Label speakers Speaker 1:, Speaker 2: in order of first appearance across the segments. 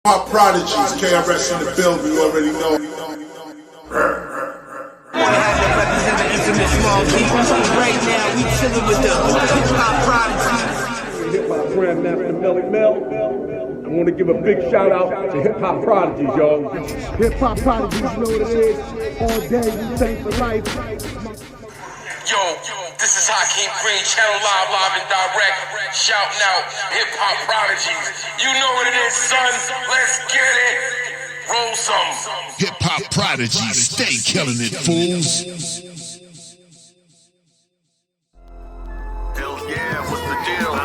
Speaker 1: Pop Prodigies, KRS in the building, you already know.
Speaker 2: Right now, we chillin' with the hip-hop prodigies.
Speaker 3: Hip-hop grandmaster Melly Mel. I want to give a big shout out to hip-hop prodigies, y'all.
Speaker 4: Hip-hop prodigies, you know what it is. All day, we thank for life.
Speaker 5: Yo, this is Hakeem Green, channel live and direct. Shouting out hip-hop prodigies. You know what it is, son. Let's get it. Roll some.
Speaker 6: Hip-hop prodigies, stay killing it, fools.
Speaker 7: Hellz Yea, what's the deal?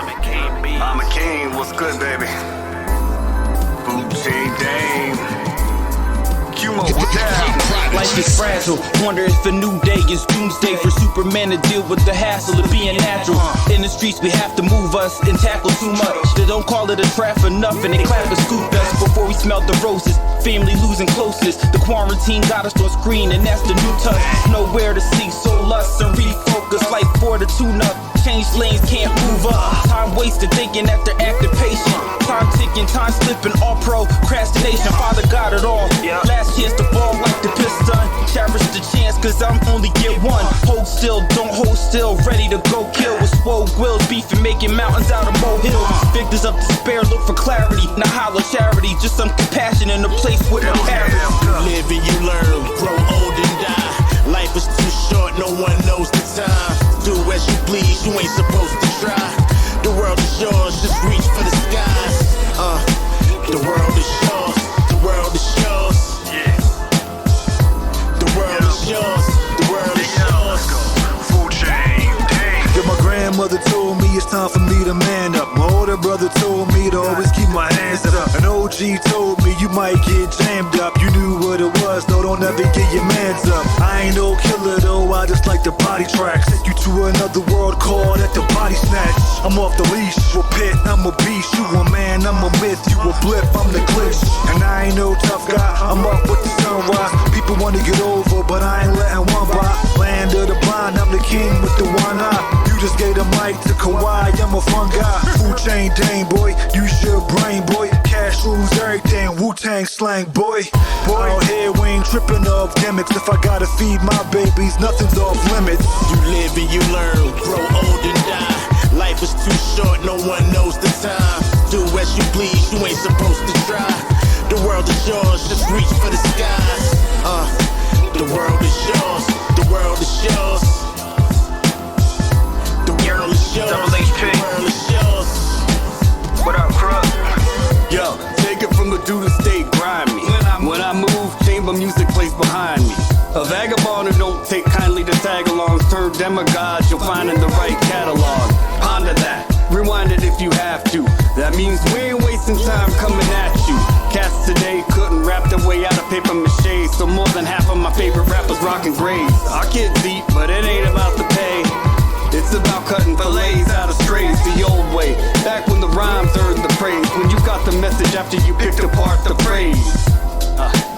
Speaker 7: Amitkane, what's good, baby? Booty Dame. Qmoshyn.
Speaker 2: Life is fragile. Wonder if a new day is doomsday for Superman to deal with the hassle of being natural. In the streets, we have to move us and tackle too much. They don't call it a trap for nothing. They clap and scoop us before we smell the roses. Family losing closest. The quarantine got us on screen, and that's the new touch. Nowhere to see, so lust and refocus. Life for the tune-up. Change lanes, can't move up. Time wasted thinking that they're active patient. Time ticking, time slipping, all procrastination. Father got it all. Last chance to ball like the piston. Cherish the chance, cause I'm only get one. Hold still, don't hold still. Ready to go kill with swole wills. Beefing, making mountains out of molehills. Victors of despair look for clarity. Not hollow charity, just some compassion in a place with no parents.
Speaker 8: You live and you learn, grow old and die. Life is too short, no one knows the time. Do as you please, you ain't supposed to try. The world is yours, just reach for the skies. The world is yours, the world is yours. The world is yours, the world is yours.
Speaker 7: Food chain, dang.
Speaker 9: Yeah, my grandmother told me it's time for me to man up. My older brother told me to always keep my hands up. An OG told me you might get jammed up. You knew what it was, though, don't ever get your mans up. I ain't no killer though, I just like the body tracks. Take you to another world called at the body snatch. I'm off the leash, you a pit, I'm a beast. You a man, I'm a myth, you a blip, I'm the glitch. And I ain't no tough guy, I'm up with the sunrise. People wanna get over, but I ain't letting one by. Land of the blind, I'm the king with the one eye. You just gave the mic to Kawhi, I'm a fun guy. Food chain dang boy, use your brain boy. Cash rules everything, Wu-Tang slang boy. Out here we ain't tripping off gimmicks. If I gotta feed my babies, nothing's off limits.
Speaker 8: You live and you learn, grow old and die. Life is too short, no one knows the time. Do as you please, you ain't supposed to try. The world is yours, just reach for the skies. The world is yours, the world is yours. The world is yours, the world is yours.
Speaker 5: What up, Crook?
Speaker 8: Yo, take it from a dude that stay grimy. When I move, chamber music plays behind me. A vagabond who don't take kindly to tag-alongs, turn demigods, you'll find in the right catalog. Ponder that, rewind it if you have to. That means we ain't wasting time coming at you. Cats today couldn't rap their way out of paper mache, so more than half of my favorite rappers rockin' grays. Our kids eat, but it ain't about the pay. It's about cutting fillets out of strays the old way. Back when the rhymes earned the praise, when you got the message after you picked apart the phrase.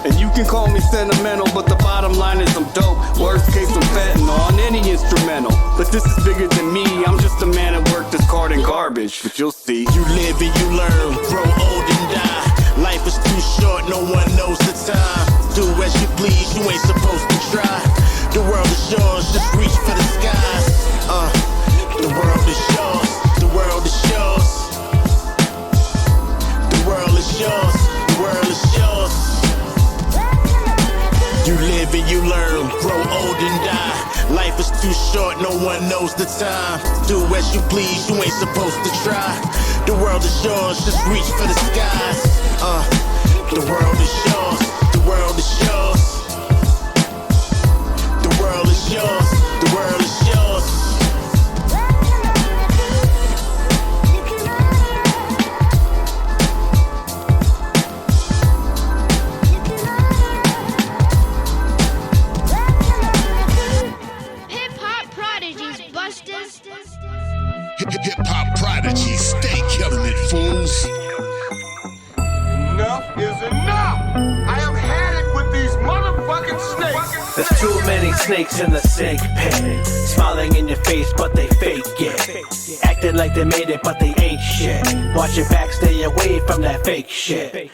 Speaker 8: And you can call me sentimental, but the bottom line is I'm dope. Worst case I'm fentanyl on any instrumental. But this is bigger than me, I'm just a man at work that's carting garbage. But you'll see. You live and you learn, grow old and die. Life is too short, no one knows the time. Do as you please, you ain't supposed to try. The world is yours, just reach for the skies. The world is yours, the world is yours. The world is yours, the world is yours. You live and you learn, grow old and die. Life is too short, no one knows the time. Do as you please, you ain't supposed to try. The world is yours, just reach for the skies. The world is yours, the world is yours. The world is yours, the world is yours.
Speaker 6: Hip-hop prodigies, stay killing it, fools.
Speaker 1: Enough is enough! I have had it with these motherfucking snakes!
Speaker 2: There's too many snakes in the snake pit. Smiling in your face, but they fake it. Acting like they made it, but they ain't shit. Watch your back, stay away from that fake shit.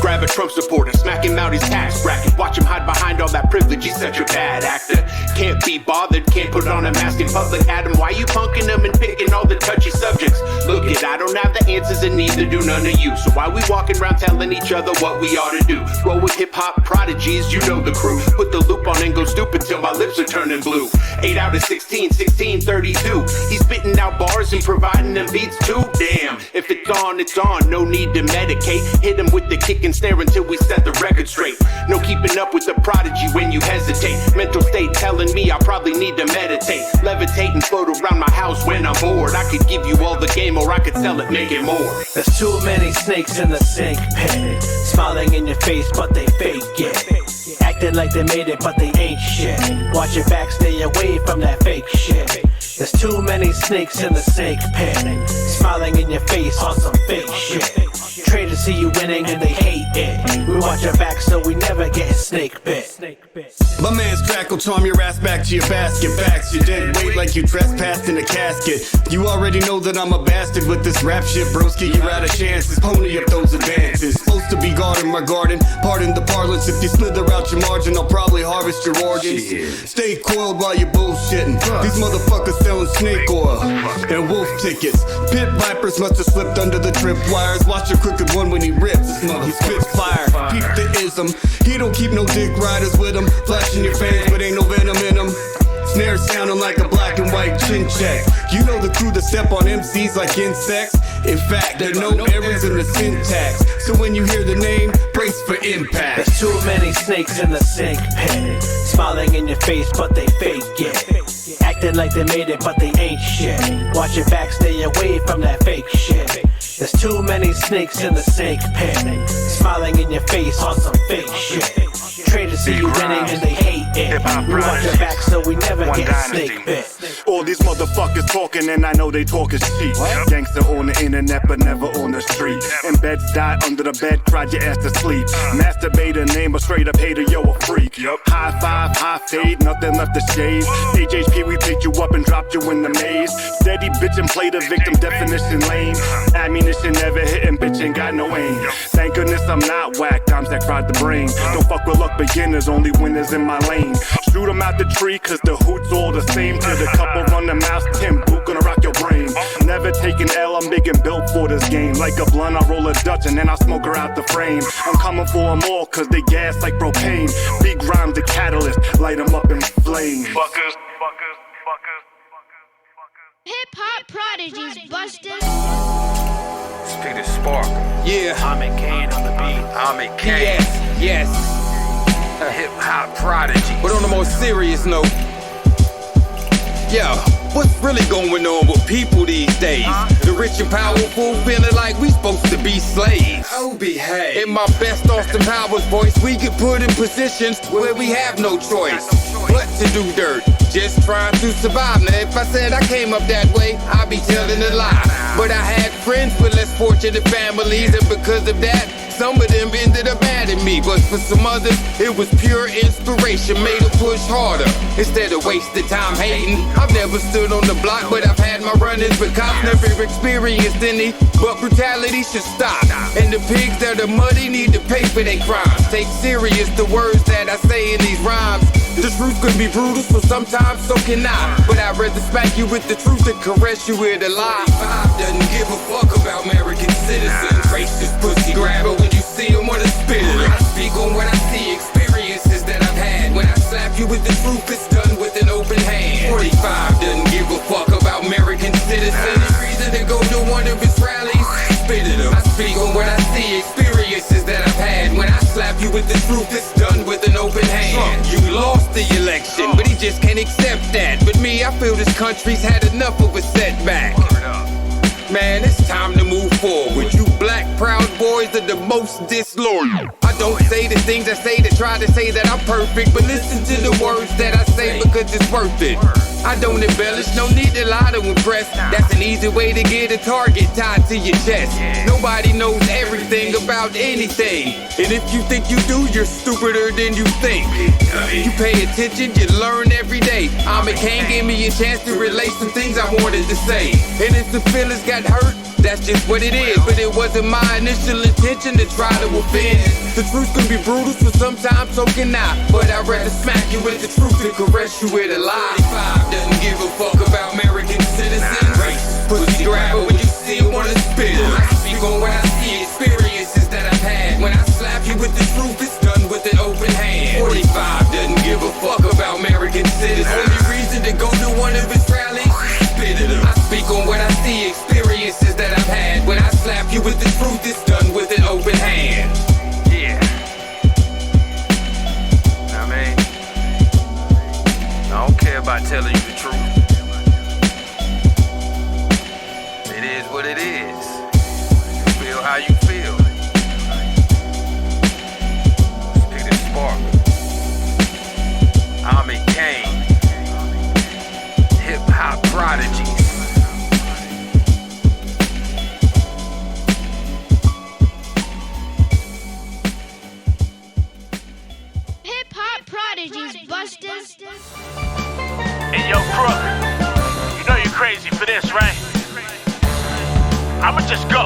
Speaker 10: Grab a Trump supporter, smack him out his tax bracket. Watch him hide behind all that privilege, he's such a bad actor. Can't be bothered, can't put on a mask in public. Adam, why you punking him and picking all the touchy subjects? Look it, I don't have the answers and neither do none of you. So why we walking around telling each other what we ought to do? Roll with hip-hop prodigies, you know the crew. Put the loop on and go stupid till my lips are turning blue. 8 out of 16, 32. He's spitting out bars and providing them beats too. Damn, if it's on, it's on, no need to medicate. Hit him with the kick and snare until we set the record straight. No keeping up with the prodigy when you hesitate. Mental state telling me I probably need to meditate. Levitate and float around my house when I'm bored. I could give you all the game or I could sell it, make it more.
Speaker 11: There's too many snakes in the sink pit, smiling in your face but they fake it, acting like they made it but they ain't shit. Watch your back, stay away from that fake shit. There's too many snakes in the snake pit, smiling in your face on some fake shit. Traders see you winning and they hate it. We watch our back so we never get snake bit.
Speaker 8: My man's crack will charm your ass back to your basket. Backs your dead weight like you trespassed in a casket. You already know that I'm a bastard with this rap shit, broski. You're out of chances, pony up those advances. Supposed to be guarding my garden, pardon the parlance. If you slither out your margin, I'll probably harvest your organs. Stay coiled while you're bullshitting. These motherfuckers selling snake oil and wolf tickets. Pit vipers must have slipped under the tripwires. Watch a crooked one when he rips. He spits fire, peep the ism. He don't keep no dick riders with him. Flashing your fangs, but ain't no venom in them. Snare sounding like a black and white chin check. You know the crew that step on MCs like insects. In fact, there are no errors in the syntax. So when you hear the name, brace for impact.
Speaker 11: There's too many snakes in the sink pit, smiling in your face but they fake it, acting like they made it but they ain't shit. Watch your back, stay away from that fake shit. There's too many snakes in the sink pit, smiling in your face on some fake shit. Traders see you winning and they hate it. We watch your back so we never get snake bit.
Speaker 12: All these motherfuckers talking and I know they talk is cheap. Gangster on the internet but never on the street. And beds died under the bed, cried your ass to sleep. Masturbator, name a straight up hater, yo a freak. High five, high fade, nothing left to shave. HHP, we picked you up and dropped you in the maze. Steady bitch and play the victim, definition lame. Ammunition never hitting, bitch ain't got no aim. Thank goodness I'm not whack, times that cried the brain. Don't fuck with luck beginners, only winners in my lane. Shoot them out the tree cause the hoot's all the same. To the couple run the mouse, Tim Boot gonna rock your brain. Never taking L, I'm big and built for this game. Like a blunt, I roll a Dutch and then I smoke her out the frame. I'm coming for them all cause they gas like propane. Big rhyme the catalyst, light them up in flames. Fuckers.
Speaker 13: Hip-hop prodigies, busters.
Speaker 5: Speed is spark.
Speaker 2: Yeah.
Speaker 11: Amitkane on the beat.
Speaker 5: Amitkane.
Speaker 2: Yes.
Speaker 5: Hip-hop prodigy.
Speaker 2: But on the more serious note, yeah, what's really going on with people these days? The rich and powerful feeling like we supposed to be slaves.
Speaker 5: Oh, behave.
Speaker 2: In my best Austin Powers voice, we get put in positions where we have no choice but to do dirt, just trying to survive. Now if I said I came up that way, I'd be telling a lie. But I had friends with less fortunate families, and because of that, some of them ended up mad at me. But for some others, it was pure inspiration, made them push harder instead of wasting time hating. I've never stood on the block, but I've had my run-ins with cops. Never experienced any, but brutality should stop. And the pigs that are muddy need to pay for their crimes. Take serious the words that I say in these rhymes. The truth could be brutal, so sometimes so can I. But I'd rather smack you with the truth than caress you with a lie.
Speaker 5: Doesn't give a fuck about American citizens. Racist pussy grabber, when you see him, wanna spit it. I speak on what I see, experiences that I've had. When I slap you with the truth, it's done with an open hand. 45 doesn't give a fuck about American citizens. Reason to go to one of his rallies, spit at him. I speak on what I see, experiences that I've had. When I slap you with the truth, it's done with an open hand.
Speaker 2: You lost the election, but he just can't accept that. But me, I feel this country's had enough of a setback. Man, it's time to move forward. You black proud boys are the most disloyal. I don't say the things I say to try to say that I'm perfect, but listen to the words that I say because it's worth it. I don't embellish, no need to lie to impress. That's an easy way to get a target tied to your chest. Nobody knows everything about anything, and if you think you do, you're stupider than you think. You pay attention, you learn every day. Amitkane gave me a chance to relate some things I wanted to say, and if the feelings got hurt,
Speaker 5: That's just what it is, but it wasn't my initial intention to try to offend. The truth can be brutal, so sometimes so can I. But I'd rather smack you with the truth than caress you with a lie. 45 doesn't give a fuck about American citizens. Pussy grabber when you see it, wanna spit it. I speak on what I see, experiences that I've had. When I slap you with the truth, it's done with an open hand. 45 doesn't give a fuck about American citizens. Only reason to go to one of his rallies, spit it. I speak on what I see, experiences that I've had. When I slap you with the truth, it's done with an open hand.
Speaker 7: Yeah. I mean, I don't care about telling you the truth. It is what it is. You feel how you feel. Spit and spark. Amitkane. Hip hop prodigies.
Speaker 13: Hip hop prodigies, busters.
Speaker 14: Hey yo, Crook, you know you're crazy for this, right? I'ma just go.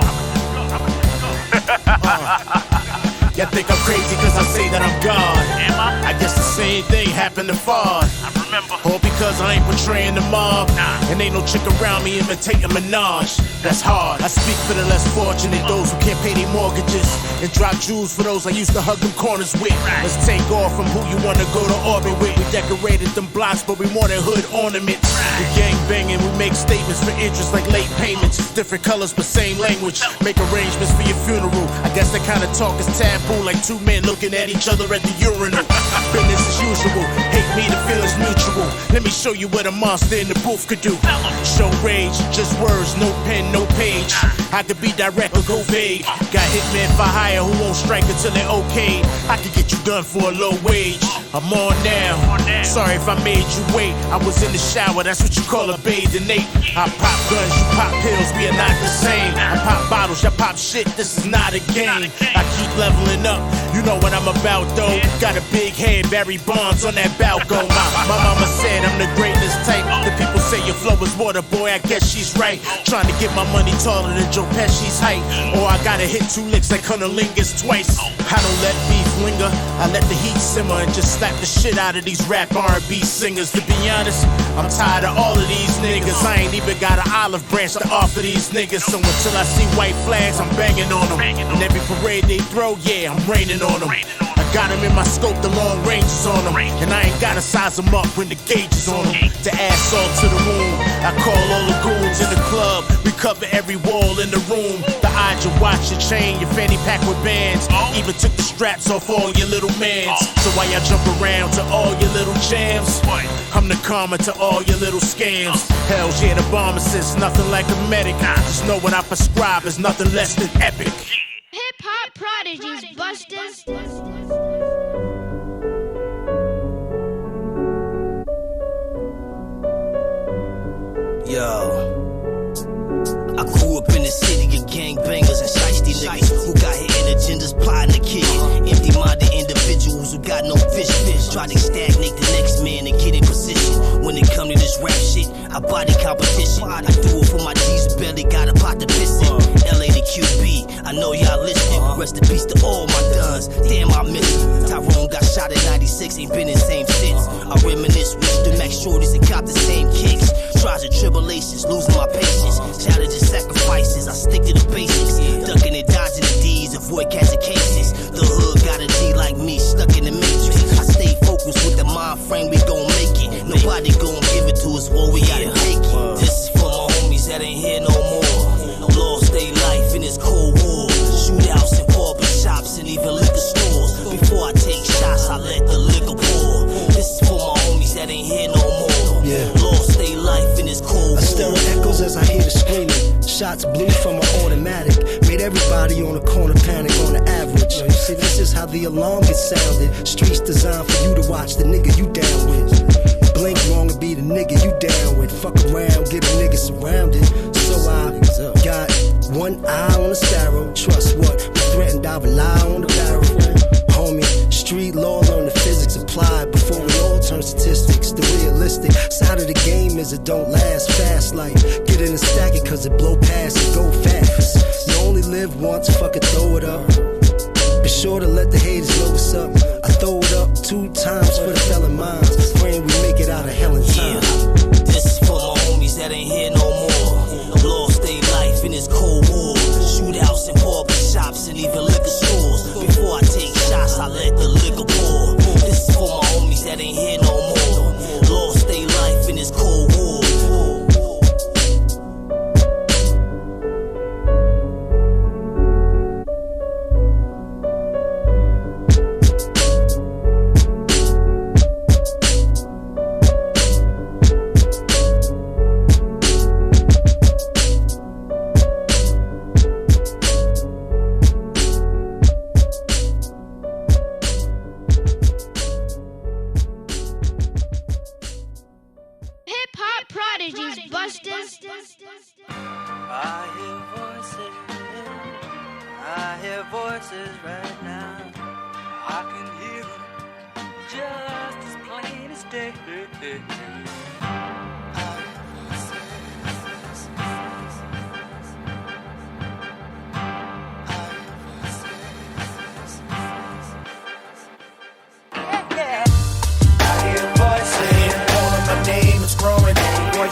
Speaker 15: Y'all think I'm crazy cause I say that I'm God.
Speaker 14: Am I?
Speaker 15: I guess the same thing happened to Fard.
Speaker 14: I remember.
Speaker 15: All because I ain't portraying the mob.
Speaker 14: Nah.
Speaker 15: And ain't no chick around me imitating Minaj. That's hard. I speak for the less fortunate, those who can't pay their mortgages. And drop jewels for those I used to hug them corners with. Let's take off from who you wanna go to orbit with. We decorated them blocks, but we wanted hood ornaments. We gang banging, we make statements for interest like late payments. Different colors but same language. Make arrangements for your funeral. I guess that kind of talk is taboo, like two men looking at each other at the urinal. Business as usual, hate me, the feeling's mutual. Let me show you what a monster in the booth could do. Show rage, just words, no pen, no page. I could be direct or go vague. Got hitmen for hire who won't strike until they're okay. I could get you done for a low wage. I'm on now. Sorry if I made you wait. I was in the shower, that's what you call a bathing ape. I pop guns, you pop pills, we are not the same. I pop bottles, y'all pop shit, this is not a game. I keep leveling up, you know what I'm about though. Got a big head, Barry Bonds on that balcony. My mama said I'm the greatest type. The people say your flow is water, boy, I guess she's right. Trying to get my money taller than Joe Pesci's height. Or I gotta hit 2 licks like Cunnilingus twice. I don't let beef linger, I let the heat simmer and just slap the shit out of these rap R&B singers. To be honest, I'm tired of all of these niggas. I ain't even got an olive branch to offer these niggas. So until I see white flags, I'm banging on them. And every parade they throw, yeah, I'm raining on them. I got them in my scope, the long ranges on them. And I ain't gotta size them up when the gauge is on them. To add salt to the wound, I call all the goons in the club. We cover every wall in the room. The odds, your watch, your chain, your fanny pack with bands. Even took the straps off all your little mans. So why y'all jump around to all your little jams? I'm the karma to all your little scams. Hellz Yea, the pharmacist, nothing like a medic. Just know what I prescribe is nothing less than epic.
Speaker 13: Hip hop prodigies, busters.
Speaker 16: Yo, I grew up in the city of gangbangers and shiesty niggas who got hidden agendas plotting to kill. Empty-minded individuals who got no vision. Try to stagnate the next man and get in position. When it come to this rap shit, I body competition. I do it for my G's who barely got a pot to piss in. L.A. to QB, I know y'all listening. Rest in peace to all my duns. Damn, I miss it. Tyrone got shot in 96, ain't been the same since. I reminisce with the Max Shorties and cop the same kicks. Trials and tribulations, losing my patience. Challenges, sacrifices, I stick to the basics. Ducking and dodging the D's, avoid catching cases. The hood got a G like me, stuck in the matrix. I stay focused with the mind frame, we gon' make it. Nobody gon' give it to us, boy, we gotta take it. This is for my homies that ain't here no more. Lost they life in this Cold War. Shootouts and barber shops and even liquor stores. Before I take shots, I let the liquor pour. This is for my homies that ain't here no more. Lost they life in this Cold War.
Speaker 17: I stir echoes as I hear the screaming. Shots blew from an automatic. Made everybody on the corner panic on the average. You see, this is how the alarm gets sounded. Streets designed for you to watch the nigga you down with. Blink wrong and be the nigga you down with. Fuck around, get a nigga surrounded. So I got one eye on the sparrow. Trust what? When threatened, I rely on the barrel. Homie, street law, learn the physics applied before we all turn statistics. The realistic side of the game is it don't last fast. Like get in and stack it cause it blow past and go fast. sure to let the haters know what's up. I throw it up 2 times for the felon minds. Praying we make it out of hell in time.
Speaker 16: This is for my homies that ain't here no more. Lost their life in this Cold War. Shootouts and barber shops and even liquor stores. Before I take shots, I let the liquor pour. This is for my homies that ain't here no more. Lost their life in this Cold War.
Speaker 13: Prodigies, busters.
Speaker 18: I hear voices. I hear voices right now. I can hear them just as plain as day.
Speaker 15: Growing,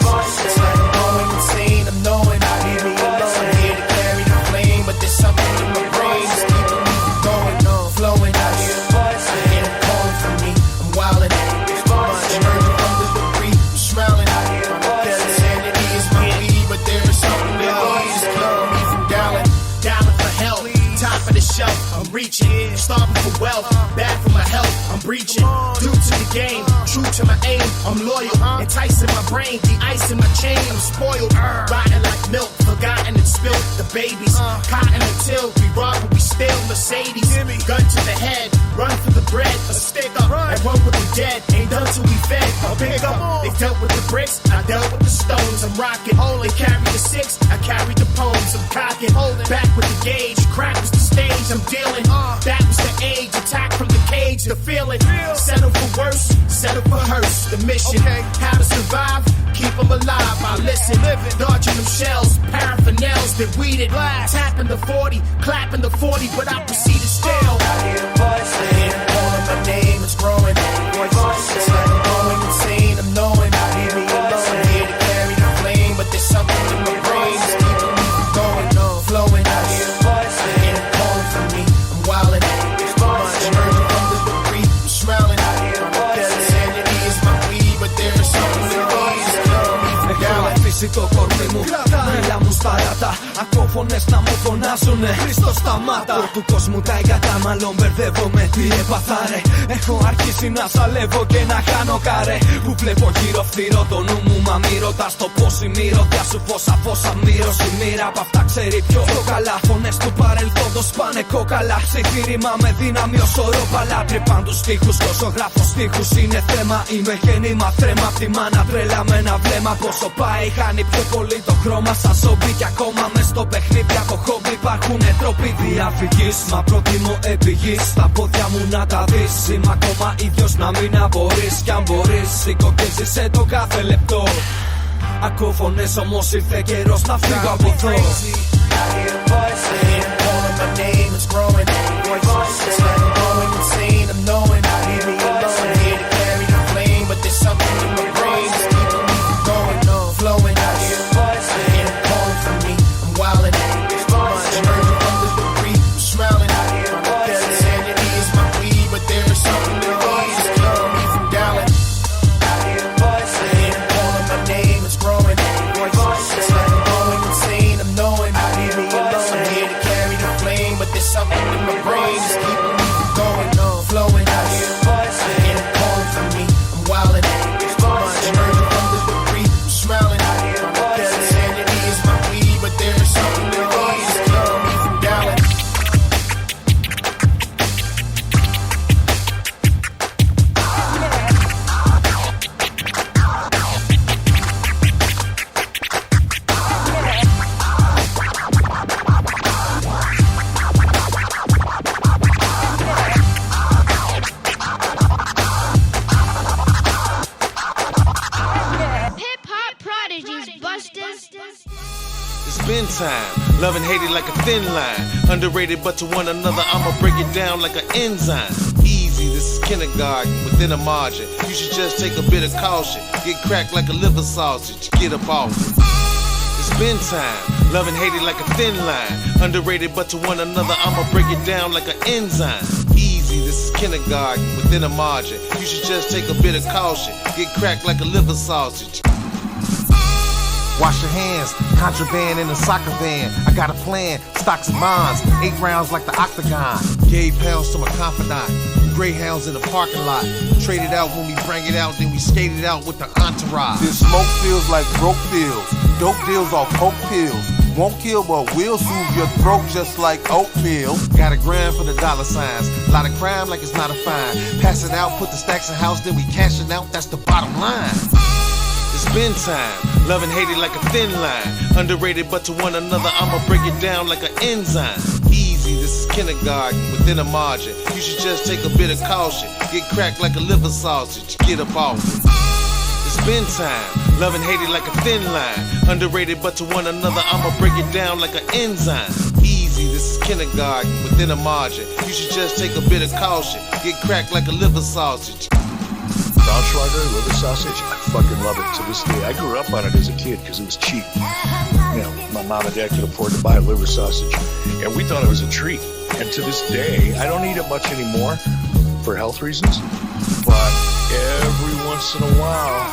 Speaker 15: voices like going insane. I'm knowing I leave me alone. I'm here to carry the flame, but there's something in my brain that's keeping me from going on, flowing. I hear voices, I hear them calling for me. I'm wildin', it's too much. Emerging from the debris, I'm smiling. I hear voices, insanity is my weed, but there is something that needs to keep me from dialing for help. Top of the shelf, I'm reaching, starving for wealth, bad for my health. I'm breaching, due to the game, true to my aim. I'm loyal, enticing my brain, the ice in my chain. I'm spoiled, riding like milk, forgotten and spilled. The babies, cotton until we rob but we steal. Mercedes, gun to the head, run for the bread, a stick up, and run with the dead. Ain't done till we fed. I'll pick up. They dealt with the bricks, I dealt with the stones. I'm rocking, they carry the 6, I carry the poems. I'm cocking, back with the gauge. Crack was the stage, I'm dealing. That was the age, attack from the cage, the feeling. Settle for worse, settle for hearse. The mission, how to survive, keep them alive. I listen, dodging them shells, paraphernals that weeded. Tapping the 40, clapping the 40, but I proceeded still. I hear voices, calling my name, it's growing. Voices, I'm going insane, I'm knowing I leave me alone. I'm here to carry the flame, but there's something in my brain that's keeping me from going on, flowing. I hear voices, I hear them calling for me. I'm wildin', it's too much. Emerging from the debris, I'm smiling. I hear voices, insanity is my weed, but there is something that needs to keep me from dialing.
Speaker 19: Το κορμί μου, τα μέλα μου σταράτα. Ακούω φωνές να μου φωνάζουνε. Χριστός σταμάτα. Του κόσμου τα εγκατά, μάλλον μπερδεύομαι. Τι έπαθαρε. Έχω αρχίσει να σαλεύω και να χάνω καρέ. Που βλέπω γύρω φθυρό το νου μου. Μα μη ρωτάς το πώς η μύρωδια σου πόσα μύρος. Η μοίρα απ' αυτά ξέρει πιο καλά. Φωνές του παρελθόντος πάνε κόκαλα. Ψιχτήρημα με δύναμη ως ορόπαλα. Τρυπάν τους στίχους κι όσο γράφω στίχους είναι θέμα. Είμαι γέννημα θρέμα απ' τη μάνα τρέλα με ένα βλέμμα. Πόσο πάει χάνει πιο πολύ το χρώμα σαν ζόμπι. Κι ακόμα μες στο παιχνίδι από χόμπι υπάρχουνε τρόποι διαφυγής. Μα προτιμώ επιγής στα πόδια μου να τα δεις. Είμαι ακόμα ίδιος να μην απορείς. Κι αν μπορείς σήκω και ζήσε το κάθε λεπτό. Ακούω φωνές όμως ήρθε καιρός να φύγω από εδώ.
Speaker 20: love and hate it like a thin line. Underrated, but to one another, I'ma break it down like an enzyme. Easy, this is kindergarten, within a margin. You should just take a bit of caution. Get cracked like a liver sausage, get up off it. It's been time, love and hate it like a thin line. Underrated, but to one another, I'ma break it down like an enzyme. Easy, this is kindergarten, within a margin. You should just take a bit of caution. Get cracked like a liver sausage.
Speaker 21: Wash your hands, contraband in a soccer van. I got a plan, stocks and bonds, 8 rounds like the octagon. Gave pounds to my confidant, greyhounds in the parking lot. Traded out when we bring it out, then we skated out with the entourage. This smoke feels like broke pills, dope deals off coke pills. Won't kill but will soothe your throat just like oatmeal. Got a grind for the dollar signs, lot of crime like it's not a fine. Pass it out, put the stacks in house, then we cash it out, that's the bottom line. It's been time, love and hate it like a thin line. Underrated, but to one another, I'ma break it down like an enzyme. Easy, this is kindergarten, within a margin. You should just take a bit of caution. Get cracked like a liver sausage, get up off it. It's been time, love and hate it like a thin line. Underrated, but to one another, I'ma break it down like an enzyme. Easy, this is kindergarten, within a margin. You should just take a bit of caution. Get cracked like a liver sausage.
Speaker 22: Braunschweiger, liver sausage, I fucking love it to this day. I grew up on it as a kid because it was cheap. You know, my mom and dad could afford to buy liver sausage, and we thought it was a treat. And to this day, I don't eat it much anymore for health reasons, but every once in a while,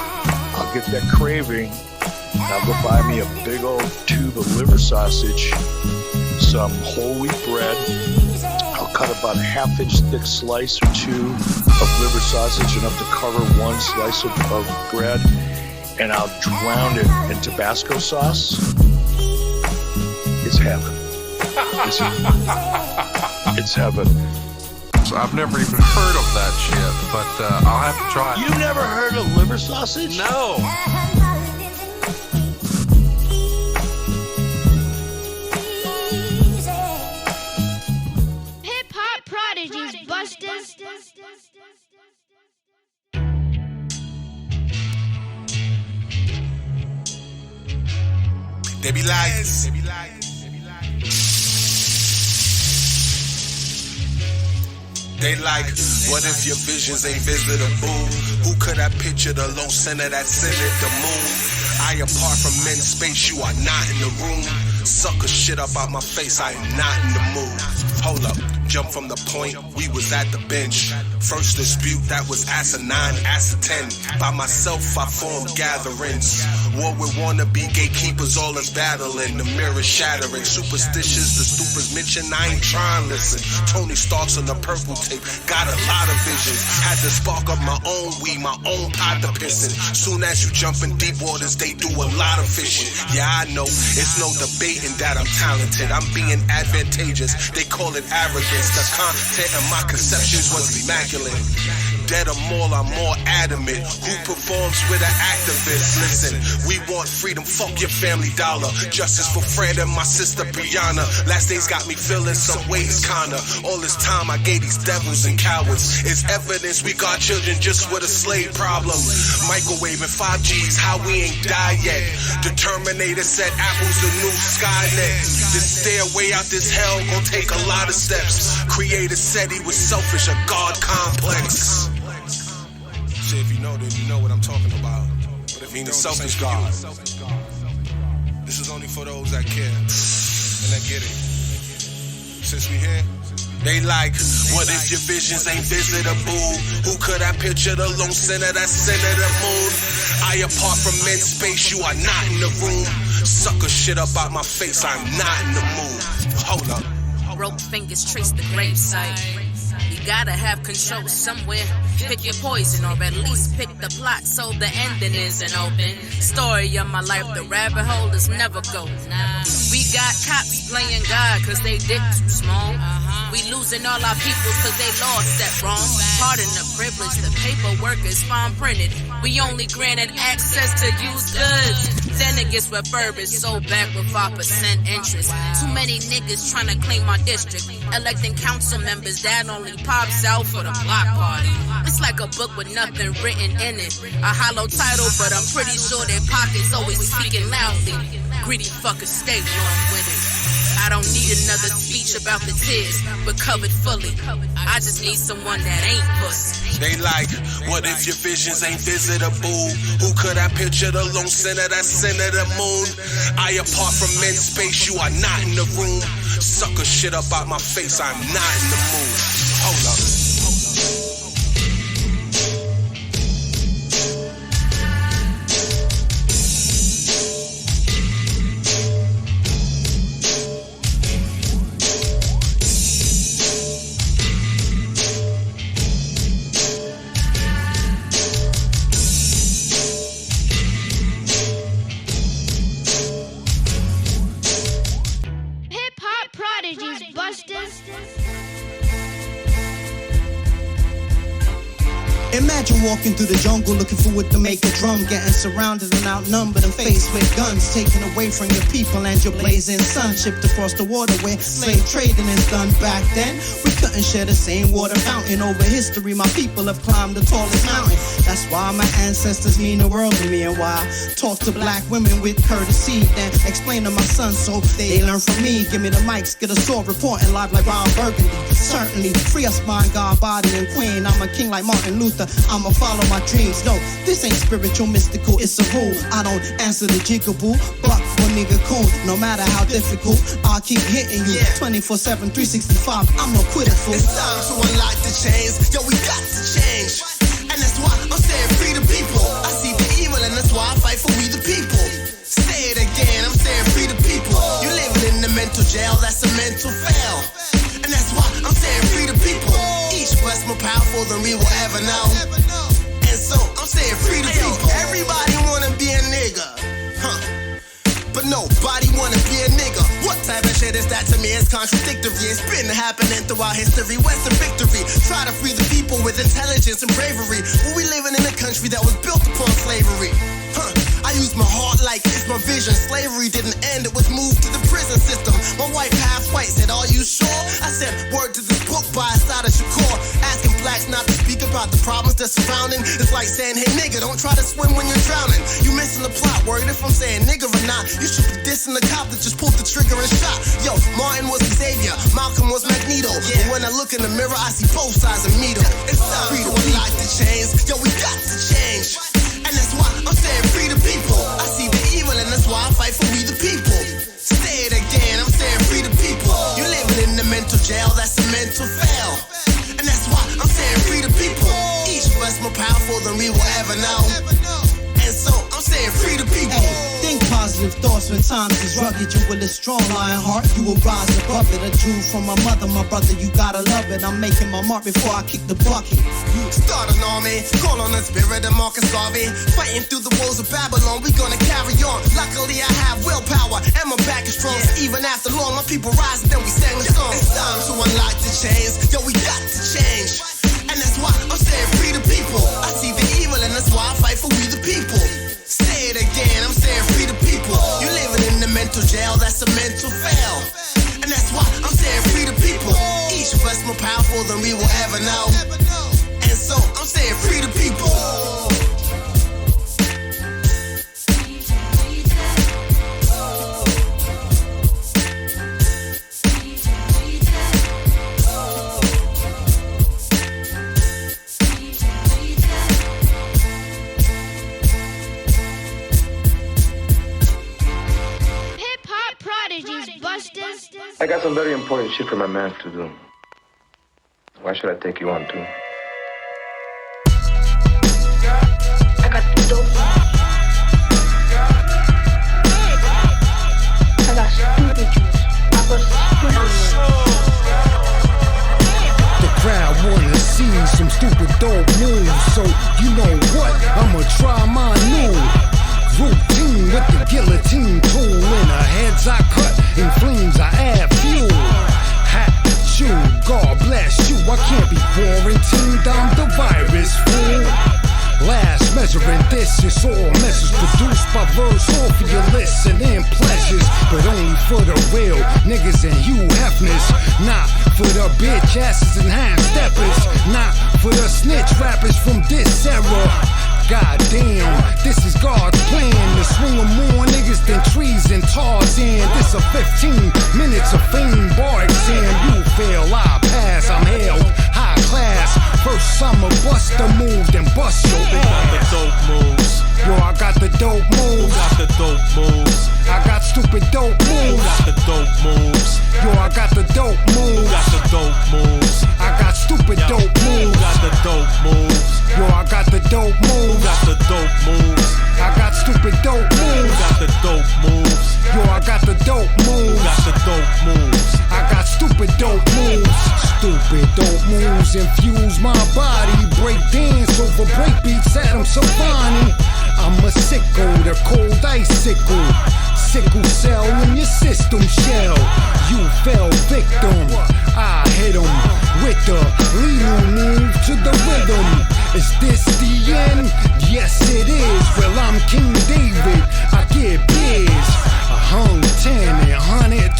Speaker 22: I'll get that craving, and I'll go buy me a big old tube of liver sausage, some whole wheat bread. I'll cut about a 1/2-inch thick slice or 2 of liver sausage, enough to cover 1 slice of bread, and I'll drown it in Tabasco sauce. It's heaven. It's heaven.
Speaker 23: So I've never even heard of that shit, but I'll have to try it.
Speaker 22: You've never heard of liver sausage?
Speaker 23: No.
Speaker 13: Prodigies, busters.
Speaker 24: They be like, they like, what if your visions ain't visitable? Who could I picture the low center that centered the moon? I apart from men's space, you are not in the room. Sucker shit up out my face, I am not in the mood. Hold up, jump from the point, we was at the bench. First dispute, that was asinine, ascertain. By myself, I formed gatherings. War with wannabe gatekeepers, all us battling. The mirror shattering, superstitious, the stupids mention, I ain't trying to listen. Tony Stark's on the purple tape, got a lot of visions. Had to spark up my own weed, my own pot to pissin'. Soon as you jump in deep waters, they do a lot of fishing. Yeah, I know, it's no debating that I'm talented. I'm being advantageous, they call it arrogance. The content of my conceptions was immaculate. Dead or more, I'm more adamant. Who performs with an activist? Listen, we want freedom, fuck your family dollar. Justice for Fred and my sister Brianna. Last days got me feeling some ways kinda. All this time I gave these devils and cowards. It's evidence we got children just with a slave problem. Microwaving 5Gs, how we ain't died yet. The Terminator said Apple's the new Skynet. To stay away out this hell gon' take a lot of steps. Creator said he was selfish, a God complex. Shit, if you know, then you know what I'm talking about. But if you know, selfish God. This is only for those that care and that get it. Since we here, they like, what if your visions ain't visitable? Who could I picture the lone center that centered the moon? I apart from men's space, you are not in the room. Sucker shit up out my face, I'm not in the mood. Hold up.
Speaker 25: Rope fingers trace the gravesite. You gotta have control somewhere. Pick your poison or at least pick the plot so the ending isn't open. Story of my life, the rabbit hole is never go. We got cops playing God cause they dick too small. We losing all our people cause they lost that wrong. Pardon the privilege, the paperwork is fine printed. We only granted access to use goods. Then it gets refurbished, sold back with 5% interest. Too many niggas trying to claim my district. Electing council members that only pops out for the block party. It's like a book with nothing written in it. A hollow title, but I'm pretty sure their pockets always speaking loudly. Greedy fuckers stay wrong with it. I don't need another speech about the tears, but covered fully. I just need someone that ain't pussy.
Speaker 24: They like, what if your visions ain't visitable? Who could I picture the lone center that center the moon? I apart from men's space, you are not in the room. Sucker shit up out my face, I'm not in the mood. Hold up.
Speaker 1: Imagine walking through the jungle looking for what to make a drum, getting surrounded and outnumbered and faced with guns taken away from your people and your blazing sun, shipped across the water where slave trading is done. Back then we couldn't share the same water fountain. Over history my people have climbed the tallest mountain. That's why my ancestors mean the world to me, and why I talk to black women with courtesy, then explain to my sons so they learn from me. Give me the mics, get a sword, reporting live like Ron Burgundy. Certainly free us, mind, God, body, and queen. I'm a king like Martin Luther, I'ma follow my dreams. No, this ain't spiritual, mystical, it's a rule. I don't answer the jigaboo, but one nigga cool. No matter how difficult, I'll keep hitting you 24/7, 365, I'm no quitter fool.
Speaker 3: It's time to unlock the chains, yo, we got to change. And that's why I'm saying free the people. I see the evil and that's why I fight for we the people. Say it again, I'm saying free the people. You living in the mental jail, that's a mental fail. And that's why I'm saying free the people. Each of us more powerful than we will ever know. And so I'm saying free the people. Everybody wanna be a nigga, but nobody wanna be a nigga. What type of shit is that? To me it's contradictory. It's been happening throughout history. Western victory, try to free the people with intelligence and bravery. But we living in a country that was built upon slavery. I use my heart like it's my vision. Slavery didn't end, it was moved to the prison system. My wife half white said, are you sure? I said, word to this book by Asada Shakur. Asking blacks not to speak about the problems that's surrounding. It's like saying, hey nigga, don't try to swim when you're drowning. You missing the plot, worried if I'm saying nigga or not. You should be dissing the cop that just pulled the trigger and shot. Yo, Martin was Xavier, Malcolm was Magneto. But when I look in the mirror, I see both sides of me though. It's time to unlock the chains. Yo, we got to change. And that's why I'm saying free the people. I see the evil and that's why I fight for we the people. Say it again, I'm saying free the people. You living in the mental jail, that's a mental fail. And that's why I'm saying free the people. Each of us more powerful than we will ever know. And so I'm saying free the people.
Speaker 1: Hey, think positive thoughts when times is rugged. You with a strong lion heart, you will rise above it. A Jew from my mother, my brother, you gotta love it. I'm making my mark before I kick the bucket.
Speaker 3: Start an army, call on the spirit of Marcus Garvey. Fighting through the walls of Babylon, we gonna carry on. Luckily I have willpower and my back is strong. Even after long, my people rise and then we sing the song. It's time to unlock the chains, yo, we got to change. And that's why I'm saying free the people. I see the evil and that's why I fight for we the people. Say it again, I'm saying free the people. You living in the mental jail, that's a mental fail. And that's why I'm saying free the people. Each of us more powerful than we will ever know. And so I'm saying free the people.
Speaker 4: I got some very important shit for my man to do. Why should I take you on too?
Speaker 6: I got the dope. I got stupid juice. I got stupid.
Speaker 9: The crowd wanna see some stupid dope moves, so you know what? I'ma try my new routine with the guillotine tool. In her heads I cut, in flames I add fuel. Hat you, God bless you. I can't be quarantined, I'm the virus fool. Last measuring this is all message produced by Verseall for your listening pleasures, but only for the real niggas and you Hefners, not for the bitch asses and hand steppers, not for the snitch rappers from this era. God damn, this is God's plan to swing 'em more niggas than trees in than Tarzan. This a 15 minutes of fame bar exam. You fail, I pass, I'm held high class. First I'ma bust the move, then bust your ass.
Speaker 2: Got the dope moves.
Speaker 9: Yo, I got the dope moves.
Speaker 2: Got the dope moves.
Speaker 9: I got stupid dope moves.
Speaker 2: Got the dope moves.
Speaker 9: Yo, I got the dope moves.
Speaker 2: Got the dope moves.
Speaker 9: I got stupid dope moves.
Speaker 2: Got the dope moves.
Speaker 9: Yo, I got the dope moves.
Speaker 2: Got the dope moves.
Speaker 9: I got stupid dope moves.
Speaker 2: Got the dope moves.
Speaker 9: Yo, I got the dope moves.
Speaker 2: Got the dope moves.
Speaker 9: I got stupid dope moves. Stupid dope moves infuse my body. Break dance over break beats, Adam Savani. I'm a sicko, the cold icicle. Sickle cell in your system shell. You fell victim. I hit him with the Lilo move to the rhythm. Is this the end? Yes it is. Well, I'm King David, I get biz. I hung 10 and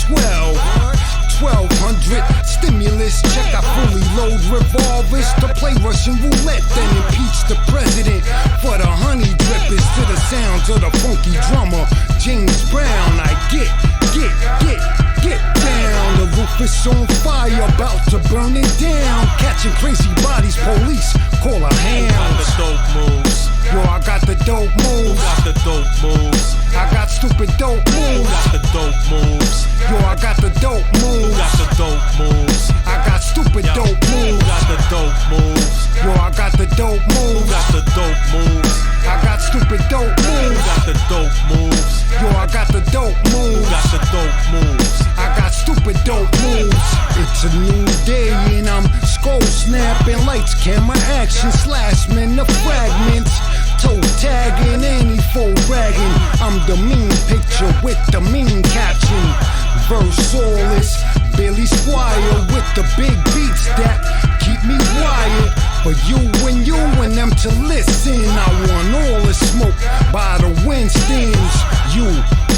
Speaker 9: 112. 1200 stimulus check. I fully load revolvers to play Russian roulette, then impeach the president for the honey drippers to the sounds of the funky drummer James Brown. I get down. The roof is on fire, about to burn it down. Catching crazy bodies, police call a hand.
Speaker 2: Got the dope moves.
Speaker 9: Yo, I got the dope moves.
Speaker 2: Got the dope moves.
Speaker 9: I got stupid dope moves.
Speaker 2: Got the dope moves.
Speaker 9: Yo, I got the dope moves.
Speaker 2: Got the dope moves.
Speaker 9: I got stupid dope moves.
Speaker 2: Got the dope moves.
Speaker 9: Yo, I got the dope moves.
Speaker 2: Got the dope moves.
Speaker 9: I got stupid dope moves.
Speaker 2: Got the dope moves.
Speaker 9: Yo, I got the dope moves.
Speaker 2: Got the dope moves.
Speaker 9: I got stupid dope moves. It's a new day and I'm skull snapping. Lights, camera, action, slash men, the fragments. Toe tagging, any full bragging. I'm the mean picture with the mean caption. Verseall is Billy Squire with the big beats that keep me wired. For you and them to listen. I want all the smoke by the Winstons. You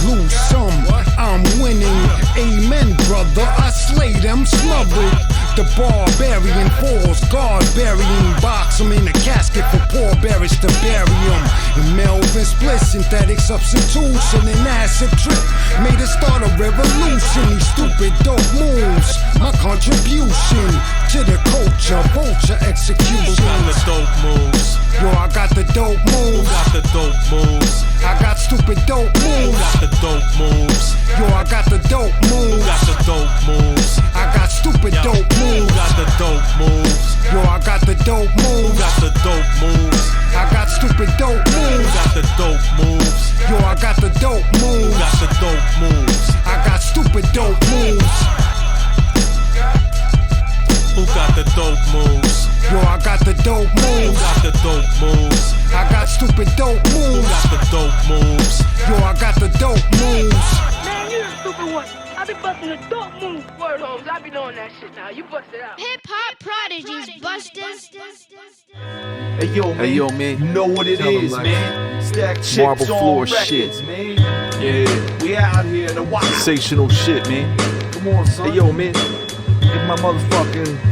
Speaker 9: lose some, I'm winning. Amen, brother, I slay them smothered. The barbarian falls, guard burying. Box him in a casket for poor bearers to bury him. And Melvin split synthetic substitution and acid trip made us start a revolution. These stupid dope moves, my contribution to the culture, vulture execution.
Speaker 2: Got the dope moves.
Speaker 9: Yo, I got the dope moves.
Speaker 2: Got the dope moves.
Speaker 9: I got stupid dope moves.
Speaker 2: Got the dope moves.
Speaker 9: Yo, I got the dope moves.
Speaker 2: Got the dope moves.
Speaker 9: I got stupid dope moves.
Speaker 2: Got the dope moves.
Speaker 9: Yo, I got the dope moves.
Speaker 2: Got the dope moves.
Speaker 9: I got stupid dope moves.
Speaker 2: Got the dope moves.
Speaker 9: Yo, I got the dope moves.
Speaker 2: Got the dope moves.
Speaker 9: I got stupid dope moves.
Speaker 2: Who got the dope moves?
Speaker 9: Yo, I got the dope moves.
Speaker 2: Who got the dope moves?
Speaker 9: I got stupid dope moves.
Speaker 2: Who got the dope moves?
Speaker 9: Yo, I got the dope moves.
Speaker 6: Man, you the stupid one. I be busting the dope moves. Word, Holmes, I be doing that shit now. You bust it out.
Speaker 13: Hip hop prodigies, busters.
Speaker 8: Hey yo, man.
Speaker 19: You know what it is, man. Stack chips
Speaker 8: Marble floor
Speaker 19: on records,
Speaker 8: shit.
Speaker 19: man. Yeah, we out here in the wild.
Speaker 8: Sensational shit, man.
Speaker 19: Come on, son.
Speaker 8: Hey yo, man. Get my motherfucking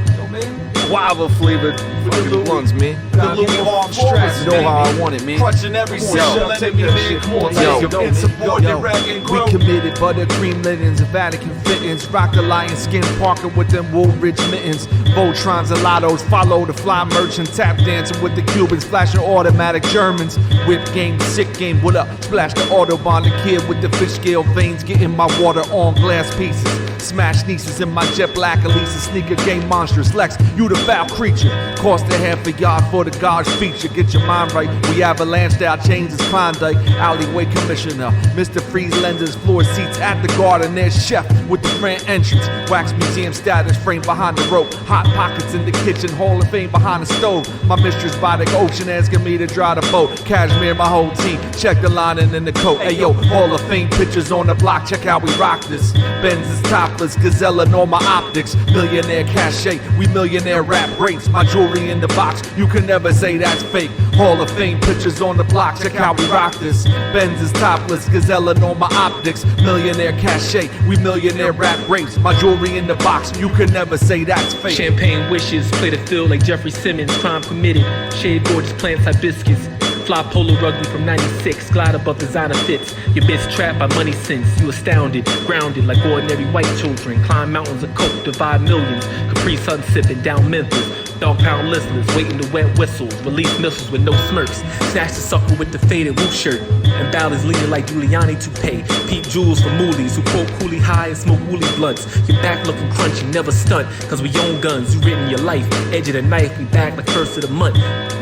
Speaker 8: guava flavored fucking blunts, man.
Speaker 19: The Louis Arm straps,
Speaker 8: You know how I want it, man.
Speaker 19: Crunching every cell, take me big. Come on,
Speaker 8: We committed buttercream linens and Vatican fittings. Rock a lion skin Parker with them Woolridge mittens. Voltrons and lottos follow the fly merchant. Tap dancing with the Cubans, flashing automatic Germans. Whip game, sick game, what up? Splash the Autobahn, the kid with the fish scale veins. Getting my water on glass pieces. Smash nieces in my jet black Elisa. Sneaker game monstrous. Lex, you the foul creature. Cost a half a yard for the God's feature. Get your mind right. We avalanched our chains as Klondike. Alleyway commissioner. Mr. Freeze lenses. Floor seats at the garden. There's chef with the grand entrance. Wax museum status frame behind the rope. Hot pockets in the kitchen. Hall of Fame behind the stove. My mistress by the ocean asking me to dry the boat. Cashmere, my whole team. Check the lining in the coat. Hey yo, Hall of Fame pictures on the block. Check how we rock this. Benz is topless. Gazella, Norma Optics. Millionaire cachet. We millionaire rap rates. My jewelry in the box. You can never say that's fake. Hall of Fame pictures on the block. Check how we rock this. Benz is topless. Gazella, Norma Optics. Millionaire cachet. We millionaire rap rates. My jewelry in the box. You can never say that's fake.
Speaker 10: Champagne wishes. Play the field like Jeffrey Simmons. Crime committed. Shade gorgeous plants hibiscus.
Speaker 5: Fly polo rugby from 96, glide above designer fits. Your bitch trapped by money sense. You astounded, grounded like ordinary white children. Climb mountains of coke, divide millions. Capri Sun sipping down Memphis. Dog pound listeners waiting to wet whistles. Release missiles with no smirks. Snatch the sucker with the faded woo shirt. And ballads leaning like Giuliani toupee. Peep jewels for moolies who quote coolie high and smoke woolly blunts. Your back looking crunchy, never stunt. Cause we own guns, you written your life. Edge of the knife, we back like first of the month.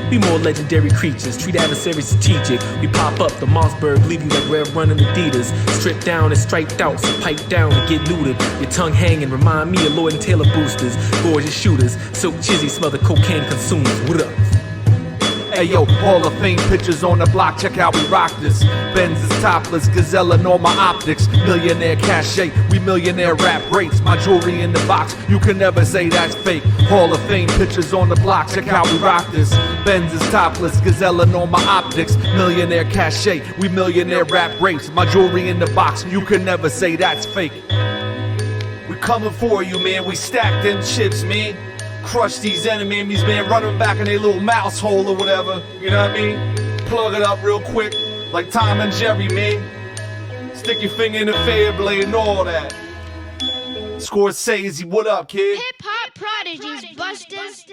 Speaker 5: We more legendary creatures, treat adversaries strategic. We pop up, the Mossberg, leave you like red running Adidas. Stripped down and striped out, so pipe down and get neutered. Your tongue hanging, remind me of Lord and Taylor boosters. Gorgeous shooters, silk chizzy, smell the cocaine consumers. What up?
Speaker 8: Hey yo, Hall of Fame pictures on the block, check how we rock this. Benz is topless, Gazelle and all my optics. Millionaire cachet, we millionaire rap rates. My jewelry in the box, you can never say that's fake. Hall of Fame pictures on the block, check how we rock this. Benz is topless, Gazelle and all my optics. Millionaire cachet, we millionaire rap rates. My jewelry in the box, you can never say that's fake. We coming for you, man, we stack them chips, man. Crush these enemies, man, run them back in their little mouse hole or whatever, you know what I mean? Plug it up real quick, like Tom and Jerry, man. Stick your finger in the fair blade and all that. Scorcese, what up, kid?
Speaker 13: Hip hop prodigies, busters.